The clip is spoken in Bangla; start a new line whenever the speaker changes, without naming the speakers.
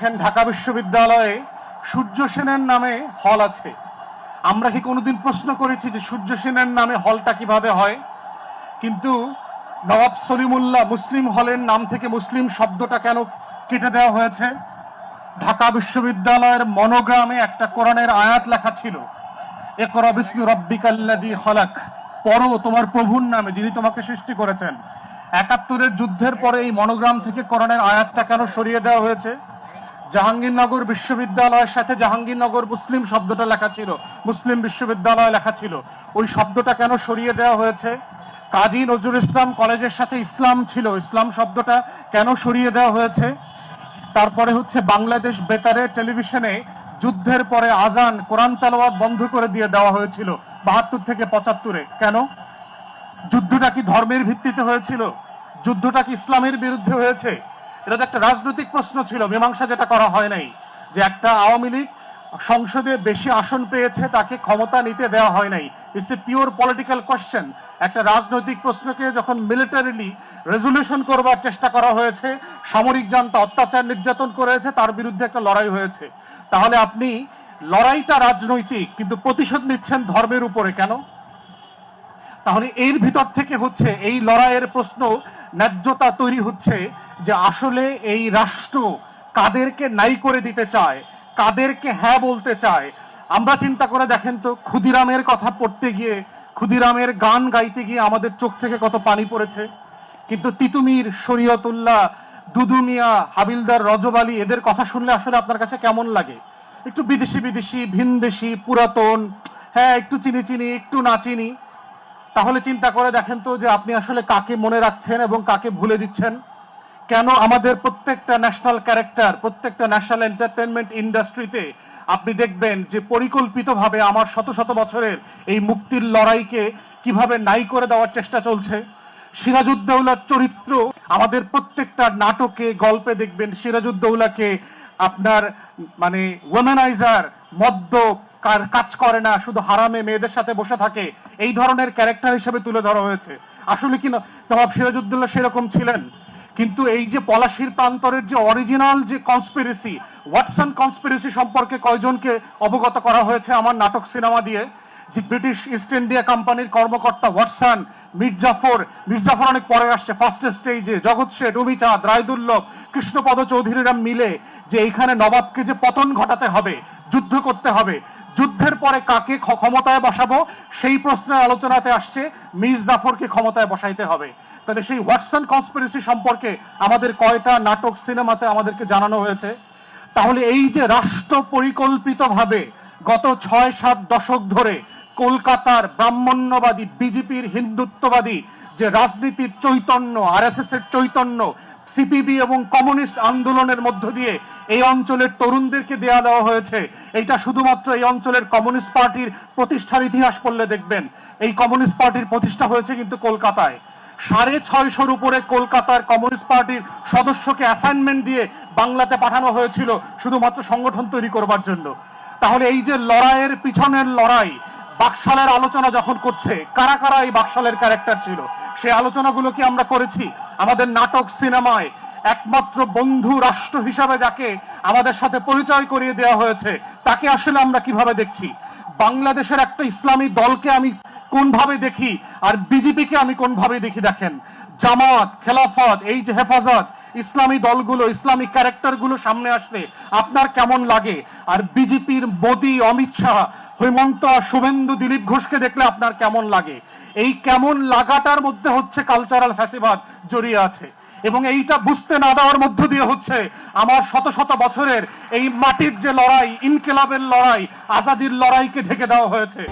দেখেন ঢাকা বিশ্ববিদ্যালয়ে সূর্য সেনের নামে হল আছে। আমরা কি কোনোদিন প্রশ্ন করেছি যে সূর্য সেনের নামে হলটা কিভাবে হয়? কিন্তু নবাব সলিমুল্লাহ মুসলিম হলের নাম থেকে মুসলিম শব্দটা কেন কেটে দেওয়া হয়েছে? ঢাকা বিশ্ববিদ্যালয়ের মনোগ্রামে একটা কোরআনের আয়াত লেখা ছিল, ইকরা বিসমি রাব্বিকাল্লাযী খালাক, পড়ো তোমার প্রভুর নামে যিনি তোমাকে সৃষ্টি করেছেন। ৭১-এর যুদ্ধের পরে এই মনোগ্রাম থেকে কোরআনের আয়াতটা কেন সরিয়ে দেওয়া হয়েছে? জাহাঙ্গীরনগর বিশ্ববিদ্যালয়ের সাথে জাহাঙ্গীরনগর মুসলিম শব্দটা লেখা ছিল, মুসলিম বিশ্ববিদ্যালয় লেখা ছিল, ওই শব্দটা কেন সরিয়ে দেওয়া হয়েছে? কাজী নজরুল ইসলাম কলেজের সাথে ইসলাম ছিল, ইসলাম শব্দটা কেন সরিয়ে দেওয়া হয়েছে? তারপরে হচ্ছে বাংলাদেশ বেতারের টেলিভিশনে যুদ্ধের পরে আজান কোরআন তেলাওয়াত বন্ধ করে দিয়ে দেওয়া হয়েছিল ৭২ থেকে ৭৫-এ। কেন? যুদ্ধটা কি ধর্মের ভিত্তিতে হয়েছিল? যুদ্ধটা কি ইসলামের বিরুদ্ধে হয়েছে? এটা তো একটা রাজনৈতিক প্রশ্ন ছিল, মীমাংসা যেটা করা হয় নাই, যে একটা আওয়ামী লীগ সংসদে বেশি আসন পেয়েছে তাকে ক্ষমতা নিতে দেওয়া হয় নাই। It's a pure political question. একটা রাজনৈতিক প্রশ্নকে যখন মিলিটারিলি রেজলিউশন করবার চেষ্টা করা হয়েছে, সামরিক জান্তা অত্যাচার নির্যাতন করেছে, তার বিরুদ্ধে একটা লড়াই হয়েছে। তাহলে আপনি লড়াইটা রাজনৈতিক, কিন্তু প্রতিশোধ নিচ্ছেন ধর্মের উপরে কেন? তাহলে এর ভিতর থেকে হচ্ছে এই লড়াইয়ের প্রশ্ন, ন্যায্যতা তৈরি হচ্ছে যে আসলে এই রাষ্ট্র কাদেরকে নাই করে দিতে চায়, কাদেরকে হ্যাঁ বলতে চায়। আমরা চিন্তা করে দেখেন তো, ক্ষুদিরামের কথা পড়তে গিয়ে, ক্ষুদিরামের গান গাইতে গিয়ে আমাদের চোখ থেকে কত পানি পড়েছে। কিন্তু তিতুমির, শরীয়তুল্লাহ, দুদু মিয়া, হাবিলদার, রজব আলী, এদের কথা শুনলে আসলে আপনার কাছে কেমন লাগে? একটু বিদেশি বিদেশি, ভিনদেশি, পুরাতন, হ্যাঁ একটু চিনি চিনি, একটু না চিনি। তাহলে চিন্তা করে দেখেন তো যে আপনি আসলে কাকে মনে রাখছেন এবং কাকে ভুলে দিচ্ছেন। কেন আমাদের প্রত্যেকটা ন্যাশনাল ক্যারেক্টার, প্রত্যেকটা ন্যাশনাল এন্টারটেনমেন্ট ইন্ডাস্ট্রিতে আপনি দেখবেন যে পরিকল্পিতভাবে আমার শত শত বছরের এই মুক্তির লড়াইকে কিভাবে নাই করে দেওয়ার চেষ্টা চলছে। সিরাজউদ্দৌলার চরিত্র আমাদের প্রত্যেকটা নাটকে, গল্পে দেখবেন সিরাজউদ্দৌলাকে আপনার মানে ওমেনাইজার, মদ্যপ, কাজ করে না, শুধু হারামে মেয়েদের সাথে বসে থাকে, এই ধরনের ক্যারেক্টার হিসেবে তুলে ধরা হয়েছে। আসলে কি নবাব সিরাজউদ্দৌলা সেরকম ছিলেন? কিন্তু এই যে পলাশীর প্রান্তরের যে অরিজিনাল যে কনস্পিরেসি, ওয়াটসন কনস্পিরেসি সম্পর্কে কয়জনকে অবগত করা হয়েছে আমার নাটক সিনেমা দিয়ে? যে ব্রিটিশ ইস্ট ইন্ডিয়া কোম্পানির কর্মকর্তা ওয়াটসন, মির্জাফর অনেক পরে আসছে, ফার্স্ট স্টেজে জগৎ শেঠ, রবিচাঁদ, রায়দুল্লভ, কৃষ্ণপদ চৌধুরীরা মিলে যে এইখানে নবাবকে যে পতন ঘটাতে হবে, যুদ্ধ করতে হবে, যুদ্ধের পরে কাকে ক্ষমতায় বসাবো সেই প্রশ্নের আলোচনাতে আসছে মির্জাফরকে ক্ষমতায় বসাইতে হবে। তাহলে সেই ওয়াটসন কনস্পিরেসি সম্পর্কে আমাদের কয়টা নাটক সিনেমাতে আমাদেরকে জানানো হয়েছে? তাহলে এই যে রাষ্ট্র পরিকল্পিতভাবে গত ৬-৭ দশক ধরে কলকাতার ব্রাহ্মণ্যবাদী, বিজেপির হিন্দুত্ববাদী যে রাজনীতির চৈতন্য, আরএসএস এর চৈতন্য, সিপিবি এবং কমিউনিস্ট আন্দোলনের মধ্য দিয়ে এই অঞ্চলের তরুণদেরকে দেওয়া হয়েছে, এইটা শুধুমাত্র এই অঞ্চলের কমিউনিস্ট পার্টির প্রতিষ্ঠার ইতিহাস পড়লে দেখবেন। এই কমিউনিস্ট পার্টির প্রতিষ্ঠা হয়েছে কিন্তু কলকাতায়। ৬৫০-র উপরে কলকাতার কমিউনিস্ট পার্টির সদস্যকে অ্যাসাইনমেন্ট দিয়ে বাংলাতে পাঠানো হয়েছিল শুধুমাত্র সংগঠন তৈরি করবার জন্য। তাহলে এই যে লড়াইয়ের পিছনের লড়াই, বাকশালের আলোচনা যখন করছে, কারা কারা এই বাকশালের ক্যারেক্টার ছিল, সেই আলোচনাগুলো কি আমরা করেছি? আমাদের নাটক সিনেমায় একমাত্র বন্ধু রাষ্ট্র হিসাবে যাকে আমাদের সাথে পরিচয় করিয়ে দেওয়া হয়েছে, তাকে আসলে আমরা কিভাবে দেখছি? বাংলাদেশের একটা ইসলামী দলকে আমি কোনভাবে দেখি, আর বিজেপিকে আমি কোনভাবে দেখি? দেখেন, জামাত, খেলাফত, এই যে হেফাজত, ইসলামী দলগুলো, ইসলামিক ক্যারেক্টারগুলো সামনে আসলে আপনার কেমন লাগে? আর বিজেপির মোদী, অমিত শাহ, হেমন্ত, শুভেন্দু, দিলীপ ঘোষকে দেখলে আপনার কেমন লাগে? এই কেমন লাগাটার মধ্যে হচ্ছে কালচারাল ফ্যাসিবাদ জড়িয়ে আছে, এবং এইটা বুঝতে না দেওয়ার মধ্য দিয়ে হচ্ছে আমার শত শত বছরের এই মাটির যে লড়াই, ইনকিলাবের লড়াই, আজাদির লড়াইকে ঢেকে দেওয়া হয়েছে।